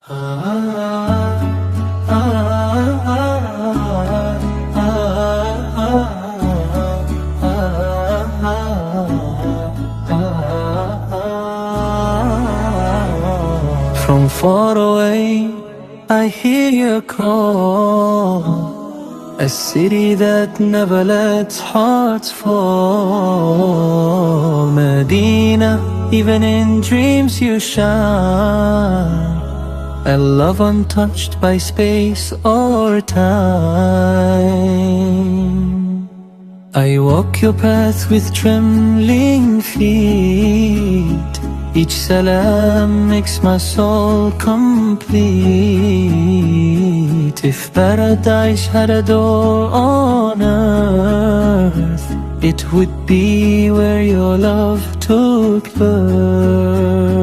From far away, I hear your call, a city that never lets hearts fall. Medina, even in dreams you shine, a love untouched by space or time. I walk your path with trembling feet, each salam makes my soul complete. If paradise had a door on earth, it would be where your love took birth.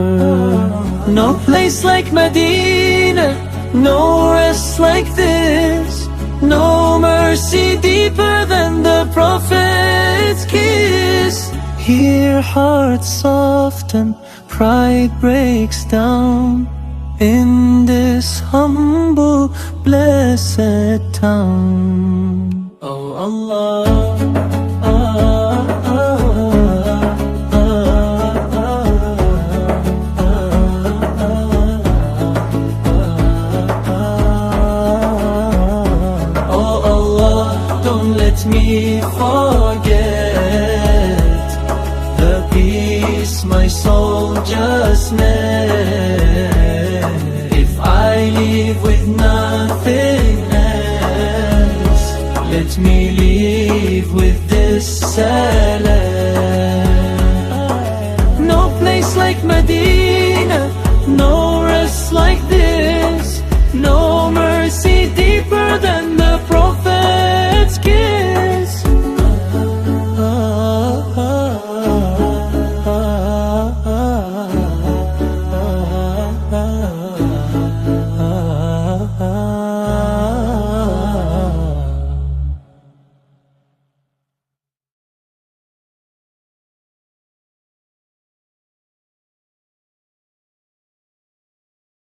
No place like Medina, no rest like this, no mercy deeper than the Prophet's kiss. Here hearts soften, pride breaks down, in this humble, blessed town. Oh Allah, oh Allah, don't let me forget the peace my soul just met. If I live with nothing else, let me live with this salam. No place like Medina, no rest like this.